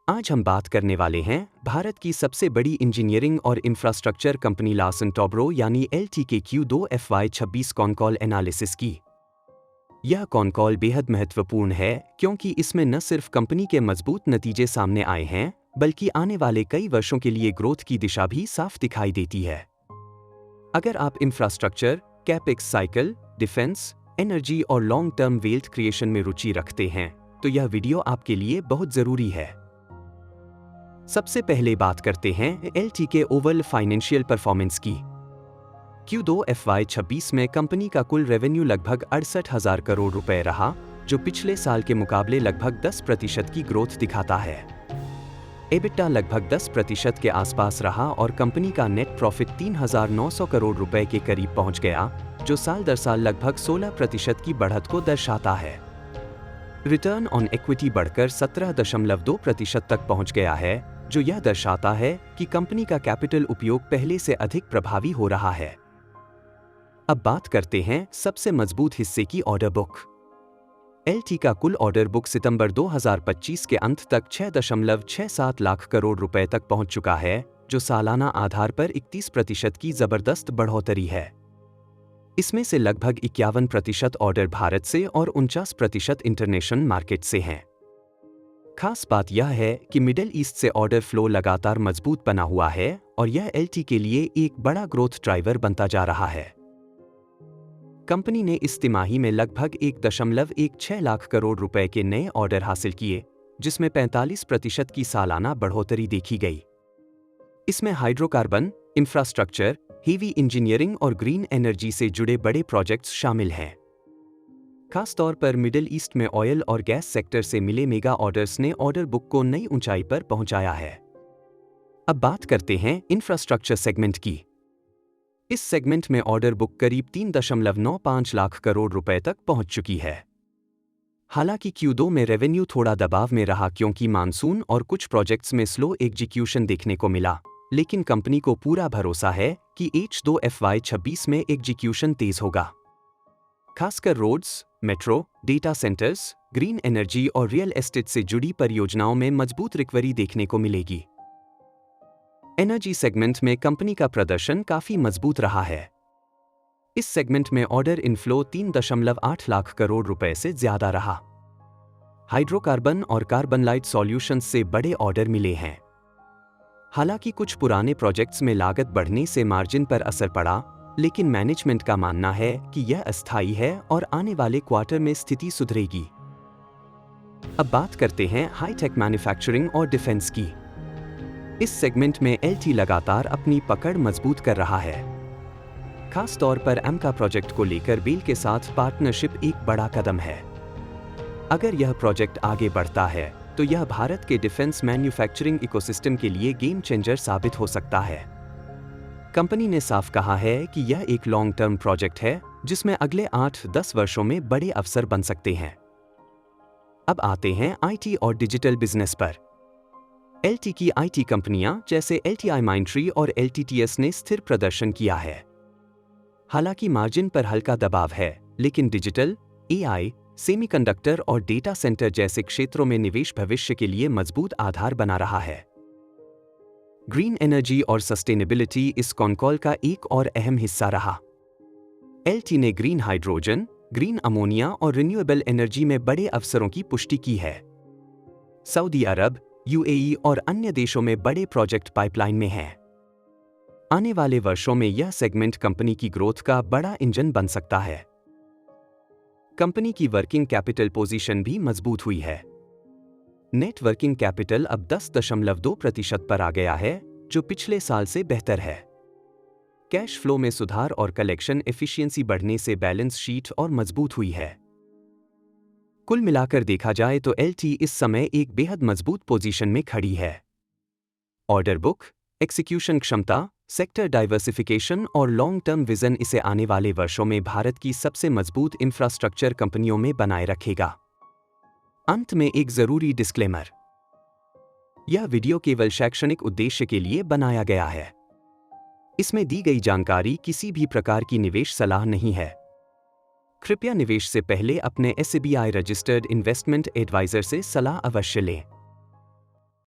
आज हम बात करने वाले हैं भारत की सबसे बड़ी इंजीनियरिंग और इंफ्रास्ट्रक्चर कंपनी लार्सन टोब्रो यानी LT के Q2 FY26 कॉन-कॉल एनालिसिस की। यह कॉन-कॉल बेहद महत्वपूर्ण है क्योंकि इसमें न सिर्फ कंपनी के मजबूत नतीजे सामने आए हैं, बल्कि आने वाले कई वर्षों के लिए ग्रोथ की दिशा भी साफ दिखाई देती है। अगर आप infrastructure, capex cycle, defence, energy और लॉन्ग टर्म वेल्थ क्रिएशन में रुचि रखते हैं, तो यह वीडियो आपके लिए बहुत जरूरी है। सबसे पहले बात करते हैं LT के ओवरऑल फाइनेंशियल परफॉर्मेंस की। Q2 FY26 में कंपनी का कुल रेवेन्यू लगभग 68,000 करोड़ रुपए रहा, जो पिछले साल के मुकाबले लगभग 10% की ग्रोथ दिखाता है। EBITDA लगभग 10% के आसपास रहा और कंपनी का नेट प्रॉफिट 3,900 करोड़ रुपए के करीब पहुंच गया, जो साल दर साल लगभग 16% की बढ़त को दर्शाता है। रिटर्न ऑन इक्विटी बढ़कर 17.2% तक पहुंच गया है, जो यह दर्शाता है कि कंपनी का कैपिटल उपयोग पहले से अधिक प्रभावी हो रहा है। अब बात करते हैं सबसे मजबूत हिस्से की ऑर्डर बुक। LT का कुल ऑर्डर बुक सितंबर 2025 के अंत तक 6.67 लाख करोड़ रुपए तक पहुंच चुका है, जो सालाना आधार पर 31% की जबरदस्त बढ़ोतरी है। इसमें से लगभग 51% ऑर्डर भारत से और 49% इंटरनेशनल मार्केट से हैं। खास बात यह है कि मिडिल ईस्ट से ऑर्डर फ्लो लगातार मजबूत बना हुआ है और यह LT के लिए एक बड़ा ग्रोथ ड्राइवर बनता जा रहा है। कंपनी ने इस तिमाही में लगभग 1.16 लाख करोड़ रुपए के नए ऑर्डर हासिल किए, जिसमें 45% की सालाना बढ़ोतरी देखी गई। इसमें हाइड्रोकार्बन, इंफ्रास्ट्रक्चर, हेवी इंजीनियरिंग और ग्रीन एनर्जी से जुड़े बड़े प्रोजेक्ट्स शामिल हैं। खास तौर पर मिडिल ईस्ट में ऑयल और गैस सेक्टर से मिले मेगा ऑर्डर्स ने ऑर्डर बुक को नई ऊंचाई पर पहुंचाया है। अब बात करते हैं इंफ्रास्ट्रक्चर सेगमेंट की। इस सेगमेंट में ऑर्डर बुक करीब 3.95 लाख करोड़ रुपए तक पहुंच चुकी है। हालांकि Q2 में रेवेन्यू थोड़ा दबाव में रहा क्योंकि मानसून और कुछ प्रोजेक्ट्स में स्लो एग्जीक्यूशन देखने को मिला, लेकिन कंपनी को पूरा भरोसा है कि H2 FY26 में एग्जीक्यूशन तेज होगा। खासकर roads, metro, data centers, green energy और रियल एस्टेट से जुड़ी परियोजनाओं में मजबूत रिकवरी देखने को मिलेगी। एनर्जी सेगमेंट में कंपनी का प्रदर्शन काफी मजबूत रहा है। इस सेगमेंट में ऑर्डर इनफ्लो 3.8 लाख करोड़ रुपए से ज्यादा रहा। हाइड्रोकार्बन और कार्बन लाइट सॉल्यूशंस से बड़े ऑर्डर मिले हैं। हालांकि कुछ पुराने प्रोजेक्ट्स में लागत बढ़ने से मार्जिन पर असर पड़ा, लेकिन मैनेजमेंट का मानना है कि यह अस्थायी है और आने वाले क्वार्टर में स्थिति सुधरेगी। अब बात करते हैं हाईटेक मैन्युफैक्चरिंग और डिफेंस की। इस सेगमेंट में LT लगातार अपनी पकड़ मजबूत कर रहा है। खास तौर पर AMCA प्रोजेक्ट को लेकर बेल के साथ पार्टनरशिप एक बड़ा कदम है। अगर यह प्रोजेक्ट आगे बढ़ता है, तो यह भारत के डिफेंस मैन्युफैक्चरिंग इकोसिस्टम के लिए गेम चेंजर साबित हो सकता है। कंपनी ने साफ कहा है कि यह एक लॉन्ग टर्म प्रोजेक्ट है, जिसमें अगले 8-10 वर्षों में बड़े अवसर बन सकते हैं। अब आते हैं IT और डिजिटल बिजनेस पर। LT की IT कंपनियां जैसे LTIMindtree और LTTS ने स्थिर प्रदर्शन किया है। हालांकि मार्जिन पर हल्का दबाव है, लेकिन डिजिटल, AI, सेमीकंडक्टर और डेटा सेंटर जैसे क्षेत्रों में निवेश भविष्य के लिए मजबूत आधार बना रहा है। ग्रीन एनर्जी और सस्टेनेबिलिटी इस कॉन-कॉल का एक और अहम हिस्सा रहा। LT ने ग्रीन हाइड्रोजन, ग्रीन अमोनिया और रिन्यूएबल एनर्जी में बड़े अवसरों की पुष्टि की है। सऊदी अरब, UAE और अन्य देशों में बड़े प्रोजेक्ट पाइपलाइन में हैं। आने वाले वर्षों में यह सेगमेंट कंपनी की ग्रोथ का बड़ा इंजन बन सकता है। कंपनी की वर्किंग कैपिटल पोजीशन भी मजबूत हुई है। नेट वर्किंग कैपिटल अब 10.2% पर आ गया है, जो पिछले साल से बेहतर है। कैश फ्लो में सुधार और कलेक्शन एफिशिएंसी बढ़ने से बैलेंस शीट और मजबूत हुई है। कुल मिलाकर देखा जाए तो LT इस समय एक बेहद मजबूत पोजीशन में खड़ी है। ऑर्डर बुक, एक्जीक्यूशन क्षमता, सेक्टर डाइवर्सिफिकेशन और लॉन्ग टर्म विजन इसे आने वाले वर्षों में भारत की सबसे मजबूत इंफ्रास्ट्रक्चर कंपनियों में बनाए रखेगा। अंत में एक जरूरी डिस्क्लेमर। यह वीडियो केवल शैक्षणिक उद्देश्य के लिए बनाया गया है। इसमें दी गई जानकारी किसी भी प्रकार की निवेश सलाह नहीं है। कृपया निवेश से पहले अपने SBI रजिस्टर्ड इन्वेस्टमेंट एडवाइजर से सलाह अवश्य लें।